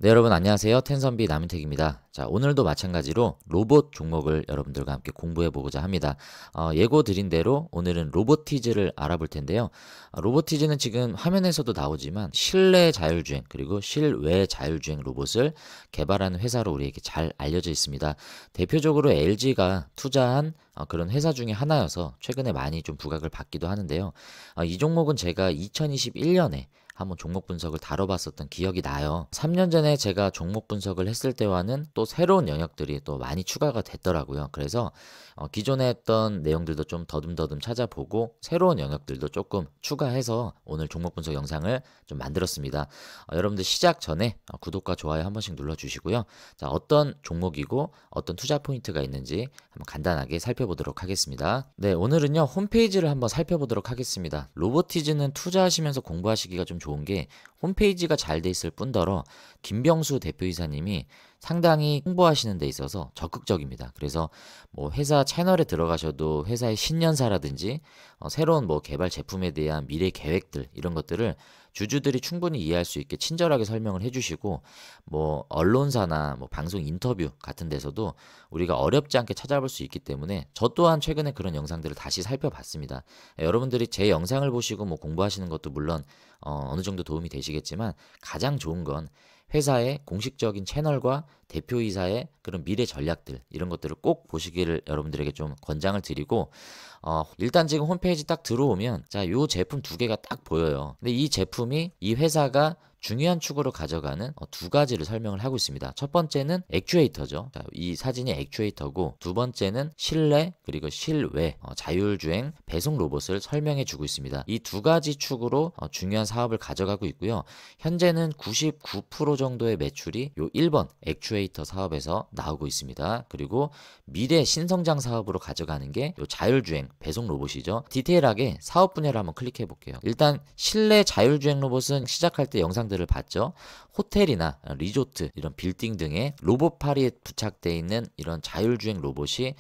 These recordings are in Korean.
네, 여러분 안녕하세요. 텐선비 남인택입니다. 자, 오늘도 마찬가지로 로봇 종목을 여러분들과 함께 공부해 보고자 합니다. 예고 드린 대로 오늘은 로보티즈를 알아볼 텐데요. 로보티즈는 지금 화면에서도 나오지만 실내 자율주행 그리고 실외 자율주행 로봇을 개발하는 회사로 우리에게 잘 알려져 있습니다. 대표적으로 LG가 투자한 그런 회사 중에 하나여서 최근에 많이 좀 부각을 받기도 하는데요. 이 종목은 제가 2021년에 한번 종목 분석을 다뤄봤었던 기억이 나요. 3년 전에 제가 종목 분석을 했을 때와는 또 새로운 영역들이 또 많이 추가가 됐더라고요. 그래서 기존에 했던 내용들도 좀 더듬더듬 찾아보고 새로운 영역들도 조금 추가해서 오늘 종목 분석 영상을 좀 만들었습니다. 여러분들 시작 전에 구독과 좋아요 한 번씩 눌러주시고요. 자, 어떤 종목이고 어떤 투자 포인트가 있는지 한번 간단하게 살펴보도록 하겠습니다. 네, 오늘은요 홈페이지를 한번 살펴보도록 하겠습니다. 로보티즈는 투자하시면서 공부하시기가 좀 좋은 게 홈페이지가 잘 돼 있을 뿐더러 김병수 대표이사님이 상당히 홍보하시는 데 있어서 적극적입니다. 그래서 뭐 회사 채널에 들어가셔도 회사의 신년사라든지 새로운 뭐 개발 제품에 대한 미래 계획들 이런 것들을 주주들이 충분히 이해할 수 있게 친절하게 설명을 해주시고 뭐 언론사나 뭐 방송 인터뷰 같은 데서도 우리가 어렵지 않게 찾아볼 수 있기 때문에 저 또한 최근에 그런 영상들을 다시 살펴봤습니다. 여러분들이 제 영상을 보시고 뭐 공부하시는 것도 물론 어느 정도 도움이 되시겠지만 가장 좋은 건 회사의 공식적인 채널과 대표이사의 그런 미래 전략들 이런 것들을 꼭 보시기를 여러분들에게 좀 권장을 드리고 일단 지금 홈페이지 딱 들어오면 자, 요 제품 두 개가 딱 보여요. 근데 이 제품이 이 회사가 중요한 축으로 가져가는 두 가지를 설명을 하고 있습니다. 첫 번째는 액추에이터죠. 자, 이 사진이 액추에이터고 두 번째는 실내 그리고 실외 자율주행 배송 로봇을 설명해 주고 있습니다. 이 두 가지 축으로 중요한 사업을 가져가고 있고요. 현재는 99% 정도의 매출이 요 1번 액추에이터 사업에서 나오고 있습니다. 그리고 미래 신성장 사업으로 가져가는 게 요 자율주행 배송 로봇이죠. 디테일하게 사업 분야를 한번 클릭해 볼게요. 일단 실내 자율주행 로봇은 시작할 때 영상들을 봤죠. 호텔이나 리조트 이런 빌딩 등의 로봇팔이 부착되어 있는 이런 자율주행 로봇이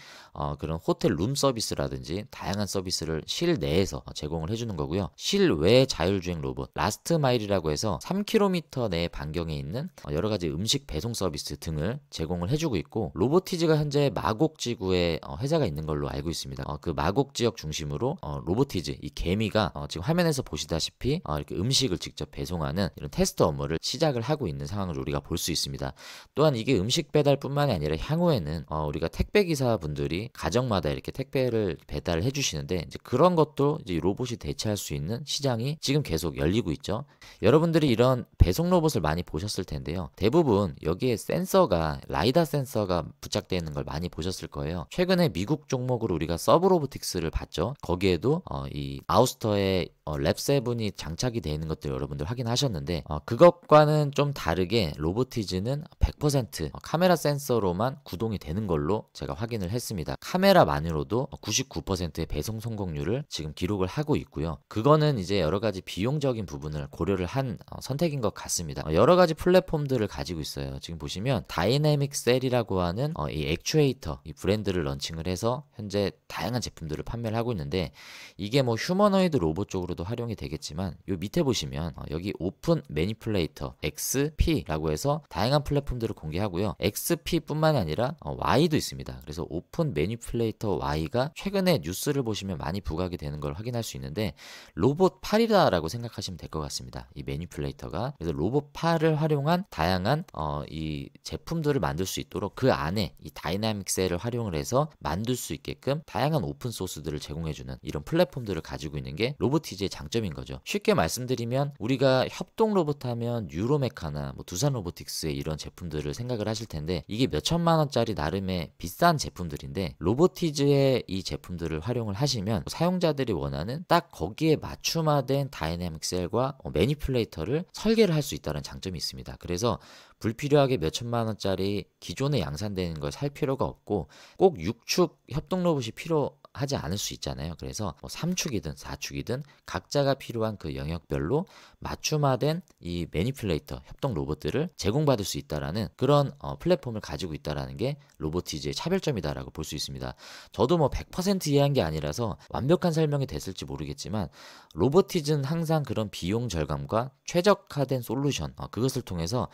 그런 호텔 룸 서비스라든지 다양한 서비스를 실내에서 제공을 해주는 거고요. 실외 자율주행 로봇 라스트 마일이라고 해서 3km 내 반경에 있는 여러 가지 음식 배송 서비스 등을 제공을 해주고 있고 로보티즈가 현재 마곡지구에 회사가 있는 걸로 알고 있습니다. 그 마곡 지역 중심으로 로보티즈 이 개미가 지금 화면에서 보시다시피 이렇게 음식을 직접 배송하는 이런 테스트 업무를 시작을 하고 있는 상황을 우리가 볼 수 있습니다. 또한 이게 음식 배달뿐만이 아니라 향후에는 우리가 택배 기사 분들이 가정마다 이렇게 택배를 배달을 해주시는데 이제 그런 것도 이제 로봇이 대체할 수 있는 시장이 지금 계속 열리고 있죠. 여러분들이 이런 배송 로봇을 많이 보셨을 텐데요. 대부분 여기에 센서가 라이다 센서가 부착되어 있는 걸 많이 보셨을 거예요. 최근에 미국 종목으로 우리가 서브로보틱스를 봤죠. 거기에도 이 아우스터의 랩7이 장착이 되어 있는 것들 여러분들 확인하셨는데 그것과는 좀 다르게 로보티즈는 100% 카메라 센서로만 구동이 되는 걸로 제가 확인을 했습니다. 카메라만으로도 99%의 배송 성공률을 지금 기록을 하고 있고요. 그거는 이제 여러 가지 비용적인 부분을 고려를 한 선택인 것 같습니다. 여러 가지 플랫폼들을 가지고 있어요. 지금 보시면 다이내믹 셀이라고 하는 이 액추에이터 이 브랜드를 런칭을 해서 현재 다양한 제품들을 판매를 하고 있는데 이게 뭐 휴머노이드 로봇 쪽으로도 활용이 되겠지만 요 밑에 보시면 여기 오픈 매니플레이터 XP라고 해서 다양한 플랫폼들을 공개하고요. XP뿐만 아니라 Y도 있습니다. 그래서 오픈 매니플레이터 Y가 최근에 뉴스를 보시면 많이 부각이 되는 걸 확인할 수 있는데 로봇 팔이다라고 생각하시면 될 것 같습니다. 이 매니플레이터가 그래서 로봇 팔을 활용한 다양한 이 제품들을 만들 수 있도록 그 안에 이 다이나믹 셀을 활용을 해서 만들 수 있게끔 다양한 오픈 소스들을 제공해주는 이런 플랫폼들을 가지고 있는 게 로보티즈의 장점인 거죠. 쉽게 말씀드리면 우리가 협동 로봇 하면 유로메카나 뭐 두산 로보틱스의 이런 제품들을 생각을 하실 텐데 이게 몇 천만 원짜리 나름의 비싼 제품들인데 로보티즈의 이 제품들을 활용을 하시면 사용자들이 원하는 딱 거기에 맞춤화된 다이내믹 셀과 매니플레이터를 설계를 할 수 있다는 장점이 있습니다. 그래서 불필요하게 몇 천만 원짜리 기존에 양산되는 걸 살 필요가 없고 꼭 6축 협동 로봇이 필요하지 않을 수 있잖아요. 그래서 뭐 3축이든 4축이든 각자가 필요한 그 영역별로 맞춤화된 이 매니플레이터 협동 로봇들을 제공받을 수 있다라는 그런 플랫폼을 가지고 있다라는 게 로보티즈의 차별점이다라고 볼 수 있습니다. 저도 뭐 100% 이해한 게 아니라서 완벽한 설명이 됐을지 모르겠지만 로보티즈는 항상 그런 비용 절감과 최적화된 솔루션 그것을 통해서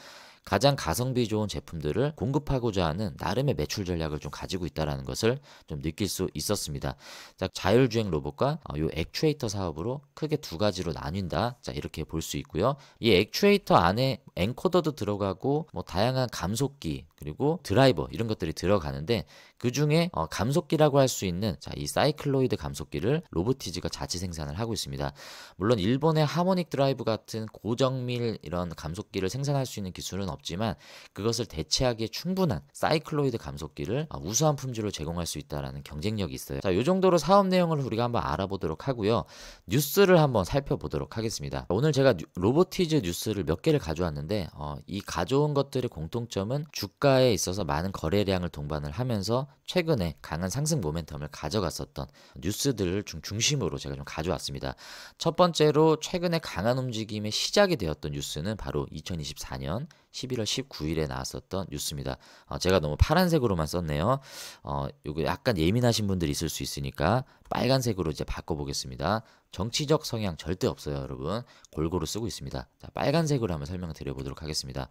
가장 가성비 좋은 제품들을 공급하고자 하는 나름의 매출 전략을 좀 가지고 있다는 것을 좀 느낄 수 있었습니다. 자, 자율주행 로봇과 요 액추에이터 사업으로 크게 두 가지로 나뉜다. 자, 이렇게 볼 수 있고요. 이 액추에이터 안에 엔코더도 들어가고 뭐 다양한 감속기 그리고 드라이버 이런 것들이 들어가는데 그 중에 감속기라고 할 수 있는 이 사이클로이드 감속기를 로보티즈가 자체 생산을 하고 있습니다. 물론 일본의 하모닉 드라이브 같은 고정밀 이런 감속기를 생산할 수 있는 기술은 없지만 그것을 대체하기에 충분한 사이클로이드 감속기를 우수한 품질로 제공할 수 있다는 경쟁력이 있어요. 자, 이 정도로 사업 내용을 우리가 한번 알아보도록 하고요. 뉴스를 한번 살펴보도록 하겠습니다. 오늘 제가 로보티즈 뉴스를 몇 개를 가져왔는데 이 가져온 것들의 공통점은 주가에 있어서 많은 거래량을 동반을 하면서 최근에 강한 상승 모멘텀을 가져갔었던 뉴스들을 중심으로 제가 좀 가져왔습니다. 첫 번째로 최근에 강한 움직임의 시작이 되었던 뉴스는 바로 2024년 11월 19일에 나왔었던 뉴스입니다. 제가 너무 파란색으로만 썼네요. 요거 약간 예민하신 분들이 있을 수 있으니까 빨간색으로 이제 바꿔보겠습니다. 정치적 성향 절대 없어요, 여러분. 골고루 쓰고 있습니다. 자, 빨간색으로 한번 설명을 드려보도록 하겠습니다.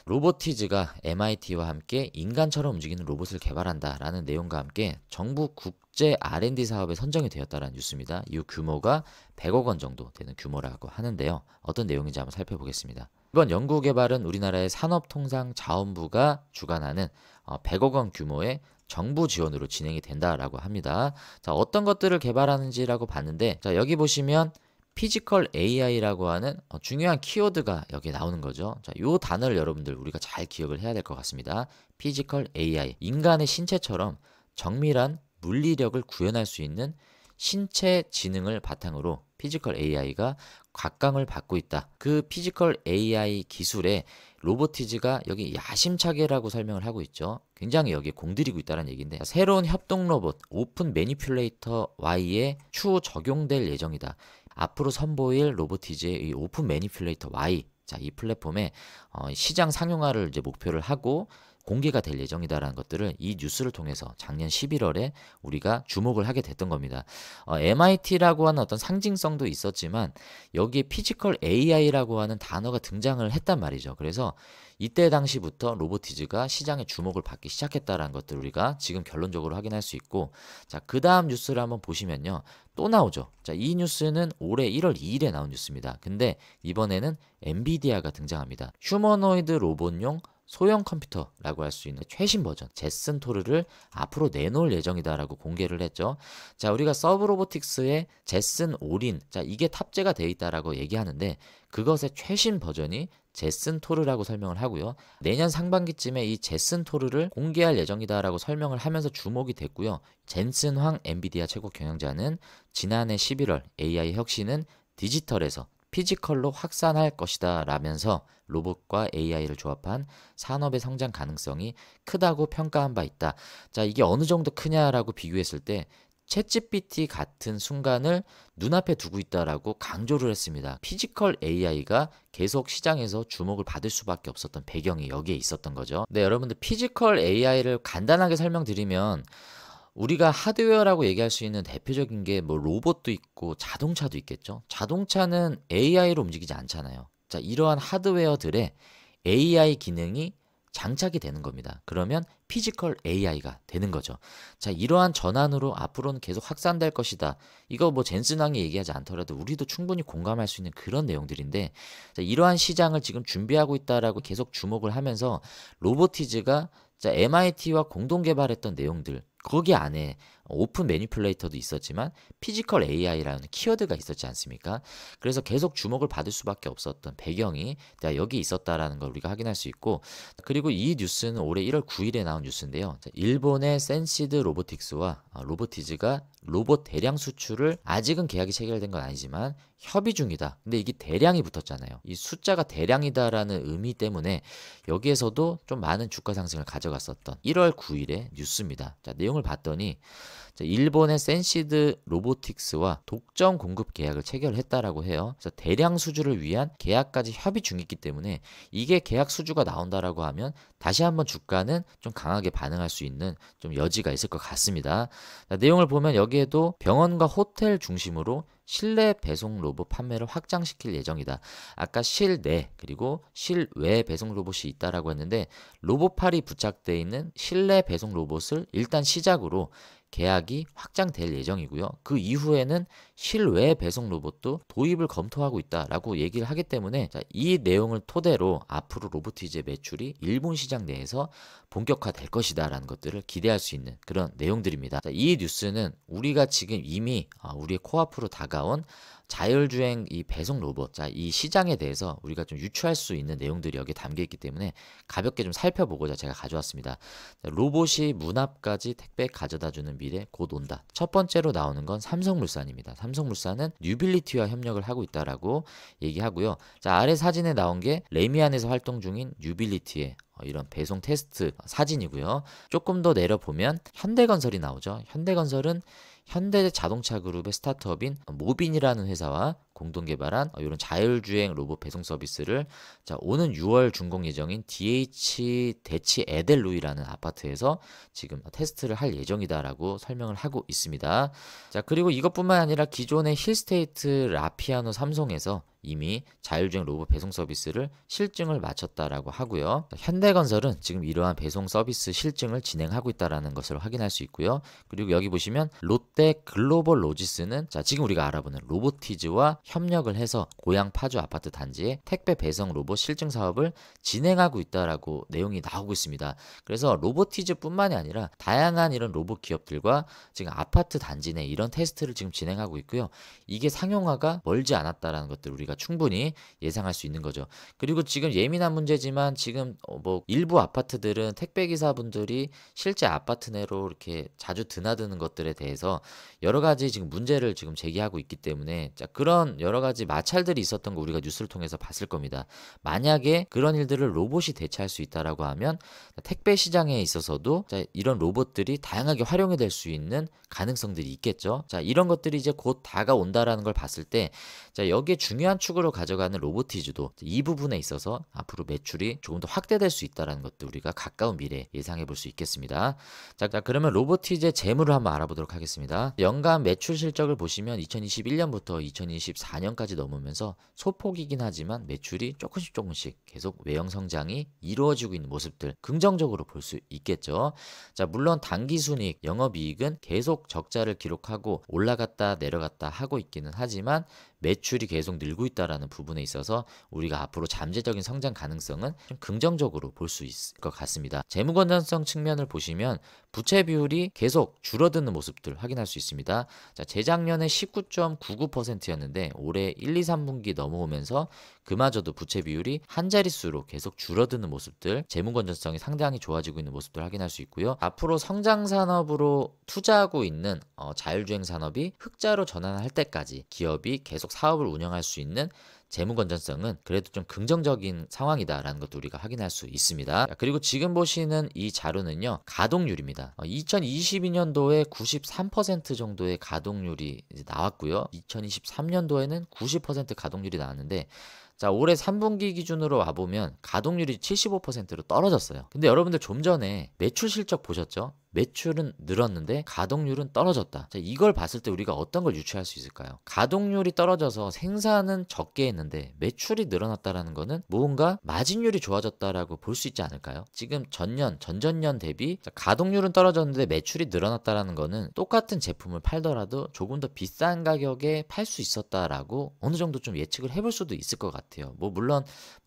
로보티즈가 MIT와 함께 인간처럼 움직이는 로봇을 개발한다라는 내용과 함께 정부 국제 R&D 사업에 선정이 되었다는 뉴스입니다. 이 규모가 100억 원 정도 되는 규모라고 하는데요. 어떤 내용인지 한번 살펴보겠습니다. 이번 연구 개발은 우리나라의 산업통상자원부가 주관하는 100억 원 규모의 정부 지원으로 진행이 된다라고 합니다. 자, 어떤 것들을 개발하는지라고 봤는데, 자, 여기 보시면 피지컬 AI라고 하는 중요한 키워드가 여기에 나오는 거죠. 자, 요 단어를 여러분들 우리가 잘 기억을 해야 될 것 같습니다. 피지컬 AI, 인간의 신체처럼 정밀한 물리력을 구현할 수 있는 신체 지능을 바탕으로 피지컬 AI가 곽강을 받고 있다. 그 피지컬 AI 기술에 로보티즈가 여기 야심차게라고 설명을 하고 있죠. 굉장히 여기에 공들이고 있다는 얘기인데, 새로운 협동 로봇 오픈 매니퓰레이터 Y에 추후 적용될 예정이다. 앞으로 선보일 로보티즈의 이 오픈 매니퓰레이터 Y, 자, 이 플랫폼에 시장 상용화를 이제 목표를 하고 공개가 될 예정이다라는 것들을 이 뉴스를 통해서 작년 11월에 우리가 주목을 하게 됐던 겁니다. MIT라고 하는 어떤 상징성도 있었지만 여기에 피지컬 AI라고 하는 단어가 등장을 했단 말이죠. 그래서 이때 당시부터 로보티즈가 시장의 주목을 받기 시작했다라는 것들 우리가 지금 결론적으로 확인할 수 있고, 자, 그 다음 뉴스를 한번 보시면요. 또 나오죠. 자, 이 뉴스는 올해 1월 2일에 나온 뉴스입니다. 근데 이번에는 엔비디아가 등장합니다. 휴머노이드 로봇용 소형 컴퓨터라고 할 수 있는 최신 버전 제슨 토르를 앞으로 내놓을 예정이다라고 공개를 했죠. 자, 우리가 서브로보틱스의 제슨 올인, 자, 이게 탑재가 되어 있다라고 얘기하는데 그것의 최신 버전이 제슨 토르라고 설명을 하고요. 내년 상반기쯤에 이 제슨 토르를 공개할 예정이다라고 설명을 하면서 주목이 됐고요. 젠슨 황 엔비디아 최고 경영자는 지난해 11월 AI 혁신은 디지털에서 피지컬로 확산할 것이다 라면서 로봇과 AI를 조합한 산업의 성장 가능성이 크다고 평가한 바 있다. 자, 이게 어느 정도 크냐라고 비교했을 때 챗GPT 같은 순간을 눈앞에 두고 있다라고 강조를 했습니다. 피지컬 AI가 계속 시장에서 주목을 받을 수밖에 없었던 배경이 여기에 있었던 거죠. 네, 여러분들 피지컬 AI를 간단하게 설명드리면 우리가 하드웨어라고 얘기할 수 있는 대표적인 게 뭐 로봇도 있고 자동차도 있겠죠. 자동차는 AI로 움직이지 않잖아요. 자, 이러한 하드웨어들의 AI 기능이 장착이 되는 겁니다. 그러면 피지컬 AI가 되는 거죠. 자, 이러한 전환으로 앞으로는 계속 확산될 것이다. 이거 뭐 젠슨왕이 얘기하지 않더라도 우리도 충분히 공감할 수 있는 그런 내용들인데, 자, 이러한 시장을 지금 준비하고 있다라고 계속 주목을 하면서 로보티즈가 MIT와 공동 개발했던 내용들, 거기 안에 오픈 매니플레이터도 있었지만 피지컬 AI라는 키워드가 있었지 않습니까? 그래서 계속 주목을 받을 수밖에 없었던 배경이 여기 있었다라는 걸 우리가 확인할 수 있고, 그리고 이 뉴스는 올해 1월 9일에 나온 뉴스인데요. 일본의 센시드 로보틱스와 로보티즈가 로봇 대량 수출을, 아직은 계약이 체결된 건 아니지만 협의 중이다. 근데 이게 대량이 붙었잖아요. 이 숫자가 대량이다라는 의미 때문에 여기에서도 좀 많은 주가 상승을 가져갔었던 1월 9일의 뉴스입니다. 자, 내용을 봤더니 일본의 센시드 로보틱스와 독점 공급 계약을 체결했다라고 해요. 그래서 대량 수주를 위한 계약까지 협의 중이기 때문에 이게 계약 수주가 나온다라고 하면 다시 한번 주가는 좀 강하게 반응할 수 있는 좀 여지가 있을 것 같습니다. 자, 내용을 보면 여기에도 병원과 호텔 중심으로 실내 배송 로봇 판매를 확장시킬 예정이다. 아까 실내 그리고 실외 배송 로봇이 있다라고 했는데 로봇팔이 부착되어 있는 실내 배송 로봇을 일단 시작으로 계약이 확장될 예정이고요. 그 이후에는 실외 배송 로봇도 도입을 검토하고 있다라고 얘기를 하기 때문에 이 내용을 토대로 앞으로 로보티즈의 매출이 일본 시장 내에서 본격화될 것이다라는 것들을 기대할 수 있는 그런 내용들입니다. 이 뉴스는 우리가 지금 이미 우리의 코앞으로 다가온 자율주행 이 배송 로봇, 이 시장에 대해서 우리가 좀 유추할 수 있는 내용들이 여기에 담겨 있기 때문에 가볍게 좀 살펴보고자 제가 가져왔습니다. 로봇이 문 앞까지 택배 가져다주는 미래 곧 온다. 첫 번째로 나오는 건 삼성물산입니다. 삼성물산은 뉴빌리티와 협력을 하고 있다라고 얘기하고요. 아래 사진에 나온 게 레미안에서 활동 중인 뉴빌리티의 이런 배송 테스트 사진이고요. 조금 더 내려보면 현대건설이 나오죠. 현대건설은 현대자동차 그룹의 스타트업인 모빈이라는 회사와 공동 개발한 이런 자율주행 로봇 배송 서비스를 오는 6월 준공 예정인 DH 대치 에델루이라는 아파트에서 지금 테스트를 할 예정이다라고 설명을 하고 있습니다. 그리고 이것뿐만 아니라 기존의 힐스테이트 라피아노 삼성에서 이미 자율주행 로봇 배송 서비스를 실증을 마쳤다라고 하고요. 현대건설은 지금 이러한 배송 서비스 실증을 진행하고 있다라는 것을 확인할 수 있고요. 그리고 여기 보시면 롯데 글로벌 로지스는 지금 우리가 알아보는 로보티즈와 협력을 해서 고양 파주 아파트 단지에 택배 배송 로봇 실증 사업을 진행하고 있다라고 내용이 나오고 있습니다. 그래서 로보티즈뿐만이 아니라 다양한 이런 로봇 기업들과 지금 아파트 단지 내 이런 테스트를 지금 진행하고 있고요. 이게 상용화가 멀지 않았다라는 것들 우리가 충분히 예상할 수 있는 거죠. 그리고 지금 예민한 문제지만 지금 일부 아파트들은 택배 기사분들이 실제 아파트 내로 이렇게 자주 드나드는 것들에 대해서 여러 가지 지금 문제를 지금 제기하고 있기 때문에 그런 여러 가지 마찰들이 있었던 거 우리가 뉴스를 통해서 봤을 겁니다. 만약에 그런 일들을 로봇이 대체할 수 있다라고 하면 택배 시장에 있어서도 이런 로봇들이 다양하게 활용이 될 수 있는 가능성들이 있겠죠. 이런 것들이 이제 곧 다가온다라는 걸 봤을 때 여기에 중요한 축으로 가져가는 로보티즈도 이 부분에 있어서 앞으로 매출이 조금 더 확대될 수 있다는 것도 우리가 가까운 미래에 예상해 볼 수 있겠습니다. 그러면 로보티즈의 재물을 한번 알아보도록 하겠습니다. 연간 매출 실적을 보시면 2021년부터 2024년까지 넘으면서 소폭이긴 하지만 매출이 조금씩 계속 외형 성장이 이루어지고 있는 모습들 긍정적으로 볼 수 있겠죠. 물론 당기순이익, 영업이익은 계속 적자를 기록하고 올라갔다 내려갔다 하고 있기는 하지만 매출이 계속 늘고 있다라는 부분에 있어서 우리가 앞으로 잠재적인 성장 가능성은 좀 긍정적으로 볼 수 있을 것 같습니다. 재무건전성 측면을 보시면 부채 비율이 계속 줄어드는 모습들 확인할 수 있습니다. 재작년에 19.99%였는데 올해 1, 2, 3분기 넘어오면서 그마저도 부채 비율이 한 자릿수로 계속 줄어드는 모습들, 재무건전성이 상당히 좋아지고 있는 모습들 확인할 수 있고요. 앞으로 성장 산업으로 투자하고 있는 자율주행 산업이 흑자로 전환할 때까지 기업이 계속 사업을 운영할 수 있는 재무 건전성은 그래도 좀 긍정적인 상황이다라는 것도 우리가 확인할 수 있습니다. 그리고 지금 보시는 이 자료는요, 가동률입니다. 2022년도에 93% 정도의 가동률이 이제 나왔고요. 2023년도에는 90% 가동률이 나왔는데 올해 3분기 기준으로 와보면 가동률이 75%로 떨어졌어요. 근데 여러분들 좀 전에 매출 실적 보셨죠? 매출은 늘었는데 가동률은 떨어졌다. 이걸 봤을 때 우리가 어떤 걸 유추할 수 있을까요? 가동률이 떨어져서 생산은 적게 했는데 매출이 늘어났다라는 거는 뭔가 마진율이 좋아졌다라고 볼 수 있지 않을까요? 지금 전전년 대비 가동률은 떨어졌는데 매출이 늘어났다라는 거는 똑같은 제품을 팔더라도 조금 더 비싼 가격에 팔 수 있었다라고 어느 정도 좀 예측을 해볼 수도 있을 것 같아요. 물론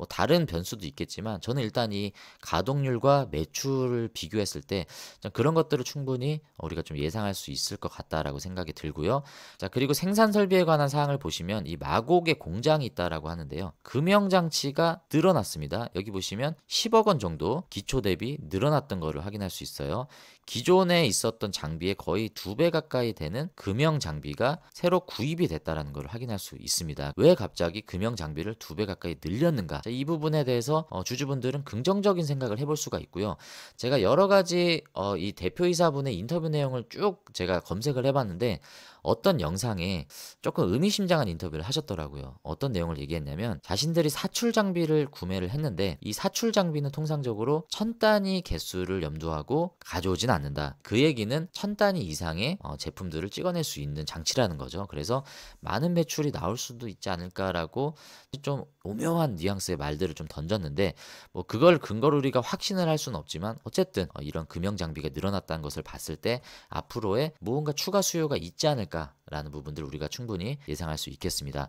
다른 변수도 있겠지만 저는 일단 이 가동률과 매출을 비교했을 때 그런 것들을 충분히 우리가 좀 예상할 수 있을 것 같다라고 생각이 들고요. 그리고 생산 설비에 관한 사항을 보시면 이 마곡에 공장이 있다라고 하는데요. 금형 장치가 늘어났습니다. 여기 보시면 10억 원 정도 기초 대비 늘어났던 거를 확인할 수 있어요. 기존에 있었던 장비의 거의 2배 가까이 되는 금형 장비가 새로 구입이 됐다라는 걸 확인할 수 있습니다. 왜 갑자기 금형 장비를 2배 가까이 늘렸는가? 이 부분에 대해서 주주분들은 긍정적인 생각을 해볼 수가 있고요. 제가 여러 가지 이 대표이사분의 인터뷰 내용을 쭉 제가 검색을 해봤는데 어떤 영상에 조금 의미심장한 인터뷰를 하셨더라고요. 어떤 내용을 얘기했냐면 자신들이 사출 장비를 구매를 했는데 이 사출 장비는 통상적으로 1000단위 개수를 염두하고 가져오진 않는다. 그 얘기는 1000단위 이상의 제품들을 찍어낼 수 있는 장치라는 거죠. 그래서 많은 매출이 나올 수도 있지 않을까라고 좀 오묘한 뉘앙스의 말들을 좀 던졌는데 뭐 그걸 근거로 우리가 확신을 할 수는 없지만 어쨌든 이런 금형 장비가 늘어났다는 것을 봤을 때 앞으로의 무언가 추가 수요가 있지 않을까라는 부분들 우리가 충분히 예상할 수 있겠습니다.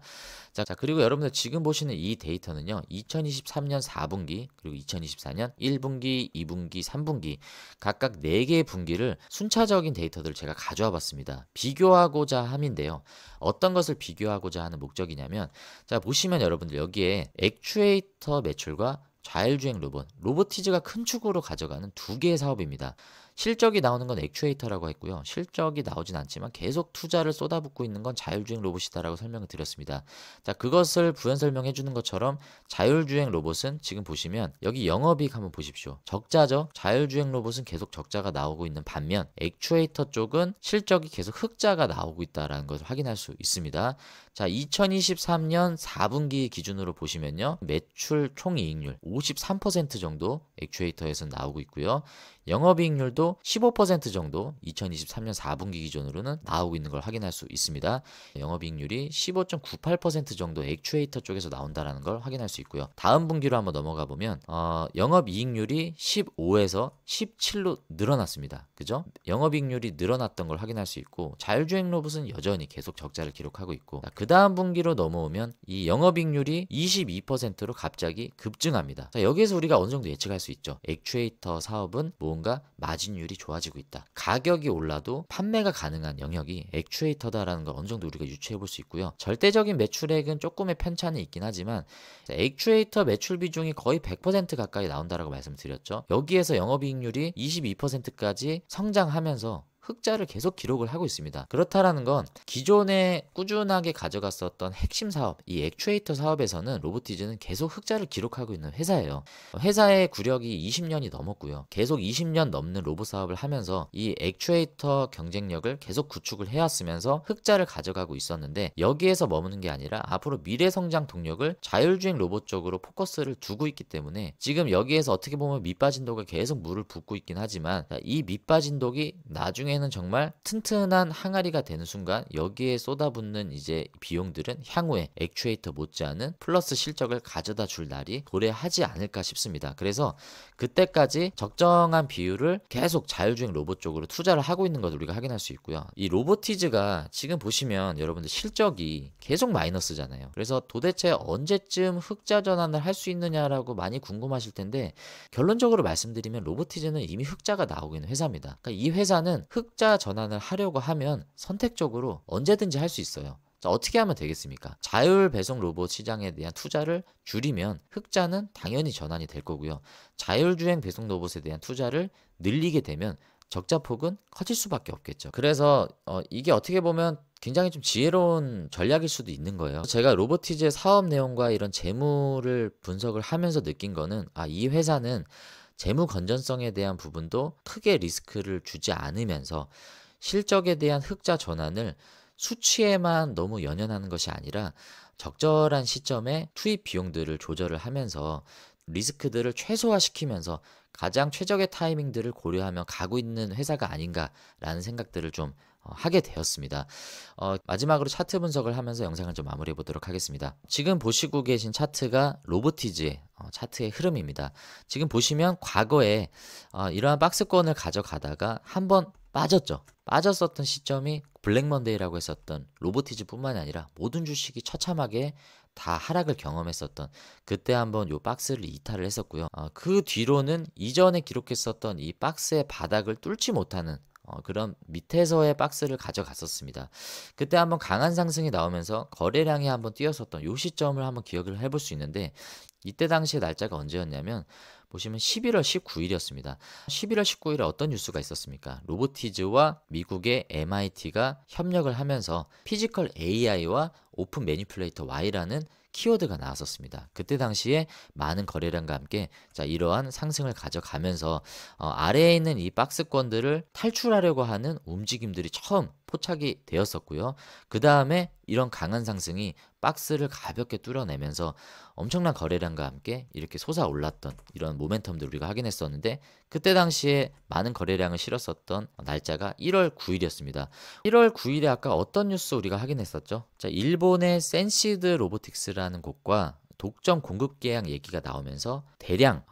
자, 그리고 여러분들 지금 보시는 이 데이터는요. 2023년 4분기 그리고 2024년 1분기, 2분기, 3분기 각각 4개의 분기를 순차적인 데이터들을 제가 가져와 봤습니다. 비교하고자 함인데요. 어떤 것을 비교하고자 하는 목적이냐면 자 보시면 여러분들 여기에 액추에이터 매출과 좌율주행 로봇, 로보티즈가 큰 축으로 가져가는 두 개의 사업입니다. 실적이 나오는 건 액추에이터라고 했고요. 실적이 나오진 않지만 계속 투자를 쏟아붓고 있는 건 자율주행 로봇이다라고 설명을 드렸습니다. 자, 그것을 부연 설명해 주는 것처럼 자율주행 로봇은 지금 보시면 여기 영업이익 한번 보십시오. 적자죠. 자율주행 로봇은 계속 적자가 나오고 있는 반면 액추에이터 쪽은 실적이 계속 흑자가 나오고 있다라는 것을 확인할 수 있습니다. 자, 2023년 4분기 기준으로 보시면요. 매출 총이익률 53% 정도 액추에이터에서 나오고 있고요. 영업이익률도 15% 정도 2023년 4분기 기준으로는 나오고 있는 걸 확인할 수 있습니다. 영업이익률이 15.98% 정도 액추에이터 쪽에서 나온다는 걸 확인할 수 있고요. 다음 분기로 한번 넘어가 보면 영업이익률이 15에서 17로 늘어났습니다. 그죠? 영업이익률이 늘어났던 걸 확인할 수 있고 자율주행 로봇은 여전히 계속 적자를 기록하고 있고 그 다음 분기로 넘어오면 이 영업이익률이 22%로 갑자기 급증합니다. 자, 여기에서 우리가 어느 정도 예측할 수 있죠. 액추에이터 사업은 뭔가 마진율이 좋아지고 있다. 가격이 올라도 판매가 가능한 영역이 액추에이터다라는 걸 어느 정도 우리가 유추해 볼 수 있고요. 절대적인 매출액은 조금의 편차는 있긴 하지만 액추에이터 매출 비중이 거의 100% 가까이 나온다라고 말씀드렸죠. 여기에서 영업이익률이 22%까지 성장하면서 흑자를 계속 기록을 하고 있습니다. 그렇다라는 건 기존에 꾸준하게 가져갔었던 핵심 사업, 이 액추에이터 사업에서는 로보티즈는 계속 흑자를 기록하고 있는 회사예요. 회사의 구력이 20년이 넘었고요. 계속 20년 넘는 로봇 사업을 하면서 이 액추에이터 경쟁력을 계속 구축을 해왔으면서 흑자를 가져가고 있었는데 여기에서 머무는 게 아니라 앞으로 미래 성장 동력을 자율주행 로봇 쪽으로 포커스를 두고 있기 때문에 지금 여기에서 어떻게 보면 밑빠진 독에 계속 물을 붓고 있긴 하지만 이 밑빠진 독이 나중에는 정말 튼튼한 항아리가 되는 순간 여기에 쏟아붓는 이제 비용들은 향후에 액추에이터 못지않은 플러스 실적을 가져다 줄 날이 도래하지 않을까 싶습니다. 그래서 그때까지 적정한 비율을 계속 자율주행 로봇 쪽으로 투자를 하고 있는 것을 우리가 확인할 수 있고요. 이 로보티즈가 지금 보시면 여러분들 실적이 계속 마이너스잖아요. 그래서 도대체 언제쯤 흑자 전환을 할 수 있느냐라고 많이 궁금하실 텐데 결론적으로 말씀드리면 로보티즈는 이미 흑자가 나오고 있는 회사입니다. 그러니까 이 회사는 흑자 전환을 하려고 하면 선택적으로 언제든지 할 수 있어요. 자, 어떻게 하면 되겠습니까? 자율 배송 로봇 시장에 대한 투자를 줄이면 흑자는 당연히 전환이 될 거고요. 자율주행 배송 로봇에 대한 투자를 늘리게 되면 적자폭은 커질 수밖에 없겠죠. 그래서 이게 어떻게 보면 굉장히 좀 지혜로운 전략일 수도 있는 거예요. 제가 로보티즈의 사업 내용과 이런 재무를 분석을 하면서 느낀 거는 이 회사는 재무 건전성에 대한 부분도 크게 리스크를 주지 않으면서 실적에 대한 흑자 전환을 수치에만 너무 연연하는 것이 아니라 적절한 시점에 투입 비용들을 조절을 하면서 리스크들을 최소화시키면서 가장 최적의 타이밍들을 고려하며 가고 있는 회사가 아닌가라는 생각들을 좀 하게 되었습니다. 마지막으로 차트 분석을 하면서 영상을 좀 마무리해 보도록 하겠습니다. 지금 보시고 계신 차트가 로보티즈의 차트의 흐름입니다. 지금 보시면 과거에 이러한 박스권을 가져가다가 한번 빠졌죠. 빠졌었던 시점이 블랙먼데이라고 했었던 로보티즈뿐만이 아니라 모든 주식이 처참하게 다 하락을 경험했었던 그때 한번 요 박스를 이탈을 했었고요. 그 뒤로는 이전에 기록했었던 이 박스의 바닥을 뚫지 못하는 그런 밑에서의 박스를 가져갔었습니다. 그때 한번 강한 상승이 나오면서 거래량이 한번 뛰었었던 요 시점을 한번 기억을 해볼 수 있는데 이때 당시의 날짜가 언제였냐면 보시면 11월 19일이었습니다. 11월 19일에 어떤 뉴스가 있었습니까? 로보티즈와 미국의 MIT가 협력을 하면서 피지컬 AI와 오픈 매니플레이터 Y라는 키워드가 나왔었습니다. 그때 당시에 많은 거래량과 함께 이러한 상승을 가져가면서 아래에 있는 이 박스권들을 탈출하려고 하는 움직임들이 처음 포착이 되었었고요. 그 다음에 이런 강한 상승이 박스를 가볍게 뚫어내면서 엄청난 거래량과 함께 이렇게 솟아올랐던 이런 모멘텀들 우리가 확인했었는데, 그때 당시에 많은 거래량을 실었었던 날짜가 1월 9일이었습니다. 1월 9일에 아까 어떤 뉴스 우리가 확인했었죠? 자, 일본의 센시드 로보틱스라는 곳과 독점 공급 계약 얘기가 나오면서 대량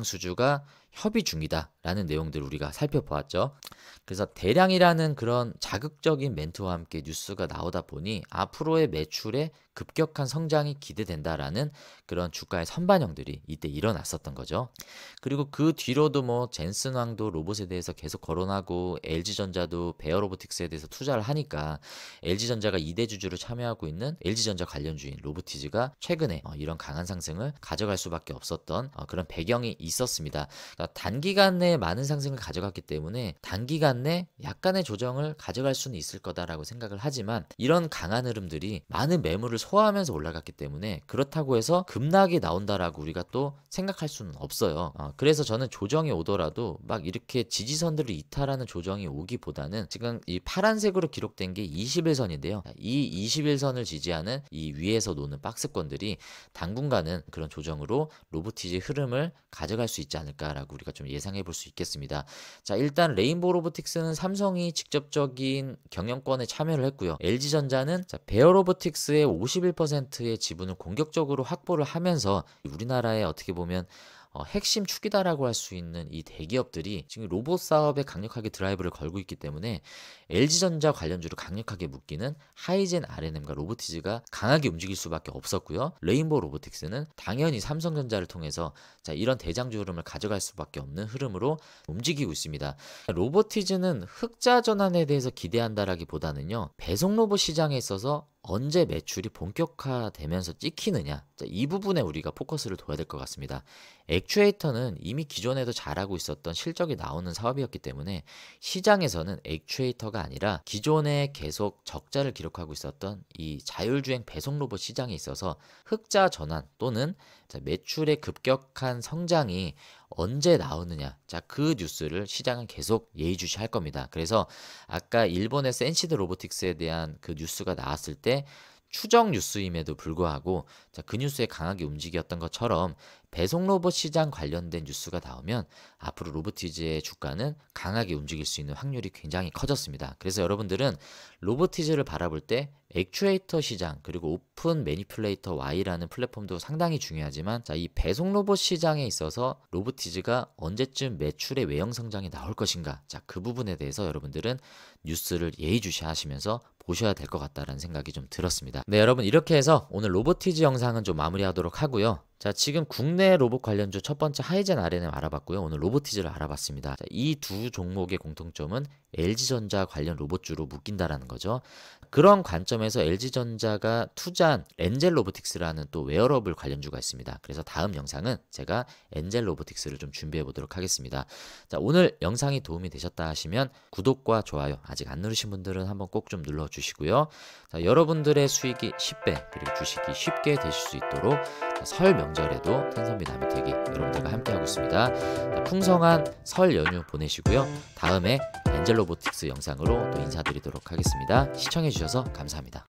수주가 협의 중이다라는 내용들을 우리가 살펴보았죠. 그래서 대량이라는 그런 자극적인 멘트와 함께 뉴스가 나오다 보니 앞으로의 매출에 급격한 성장이 기대된다라는 그런 주가의 선반영들이 이때 일어났었던 거죠. 그리고 그 뒤로도 뭐 젠슨 왕도 로봇에 대해서 계속 거론하고 LG전자도 베어 로보틱스에 대해서 투자를 하니까 LG전자가 2대 주주로 참여하고 있는 LG전자 관련주인 로보티즈가 최근에 이런 강한 상승을 가져갈 수밖에 없었던 그런 배경이 있었습니다. 그러니까 단기간 내에 많은 상승을 가져갔기 때문에 단기간 내 약간의 조정을 가져갈 수는 있을 거다라고 생각을 하지만, 이런 강한 흐름들이 많은 매물을 소화하면서 올라갔기 때문에 그렇다고 해서 급락이 나온다라고 우리가 또 생각할 수는 없어요. 그래서 저는 조정이 오더라도 막 이렇게 지지선들을 이탈하는 조정이 오기보다는 지금 이 파란색으로 기록된 게 21선인데요. 이 21선을 지지하는 이 위에서 노는 박스권들이 당분간은 그런 조정으로 로보티지 흐름을 가져갈 수 있지 않을까라고 우리가 좀 예상해 볼 수 있겠습니다. 자, 일단 레인보우 로보틱스는 삼성이 직접적인 경영권에 참여를 했고요. LG전자는 베어 로보틱스의 51%의 지분을 공격적으로 확보를 하면서 우리나라에 어떻게 보면 핵심 축이다라고 할 수 있는 이 대기업들이 지금 로봇 사업에 강력하게 드라이브를 걸고 있기 때문에 LG전자 관련주를 강력하게 묶이는 하이젠 R&M과 로보티즈가 강하게 움직일 수밖에 없었고요. 레인보우 로보틱스는 당연히 삼성전자를 통해서 이런 대장주 흐름을 가져갈 수밖에 없는 흐름으로 움직이고 있습니다. 로보티즈는 흑자 전환에 대해서 기대한다라기보다는요, 배송 로봇 시장에 있어서 언제 매출이 본격화되면서 찍히느냐, 이 부분에 우리가 포커스를 둬야 될 것 같습니다. 액추에이터는 이미 기존에도 잘하고 있었던 실적이 나오는 사업이었기 때문에 시장에서는 액추에이터가 아니라 기존에 계속 적자를 기록하고 있었던 이 자율주행 배송 로봇 시장에 있어서 흑자 전환 또는 매출의 급격한 성장이 언제 나오느냐, 그 뉴스를 시장은 계속 예의주시할 겁니다. 그래서 아까 일본의 센시드 로보틱스에 대한 그 뉴스가 나왔을 때 추정 뉴스임에도 불구하고 그 뉴스에 강하게 움직였던 것처럼 배송 로봇 시장 관련된 뉴스가 나오면 앞으로 로보티즈의 주가는 강하게 움직일 수 있는 확률이 굉장히 커졌습니다. 그래서 여러분들은 로보티즈를 바라볼 때 액추에이터 시장 그리고 오픈 매니플레이터 Y라는 플랫폼도 상당히 중요하지만, 이 배송 로봇 시장에 있어서 로보티즈가 언제쯤 매출의 외형 성장이 나올 것인가, 그 부분에 대해서 여러분들은 뉴스를 예의주시하시면서 보셔야 될 것 같다라는 생각이 좀 들었습니다. 네, 여러분, 이렇게 해서 오늘 로보티즈 영상은 좀 마무리하도록 하고요. 자, 지금 국내 로봇 관련주 첫 번째 하이젠 R&M 알아봤고요. 오늘 로보티즈를 알아봤습니다. 이 두 종목의 공통점은 LG전자 관련 로봇주로 묶인다라는 거죠. 그런 관점에서 LG전자가 투자한 엔젤 로보틱스라는 또 웨어러블 관련주가 있습니다. 그래서 다음 영상은 제가 엔젤 로보틱스를 좀 준비해 보도록 하겠습니다. 자, 오늘 영상이 도움이 되셨다 하시면 구독과 좋아요 아직 안 누르신 분들은 한번 꼭 좀 눌러주시고요. 자, 여러분들의 수익이 10배 그리고 주식이 쉽게 되실 수 있도록 설 명절에도 텐선비 남이택이 여러분들과 함께하고 있습니다. 자, 풍성한 설 연휴 보내시고요. 다음에 엔젤 로보틱스 영상으로 또 인사드리도록 하겠습니다. 시청해주셔서 감사합니다.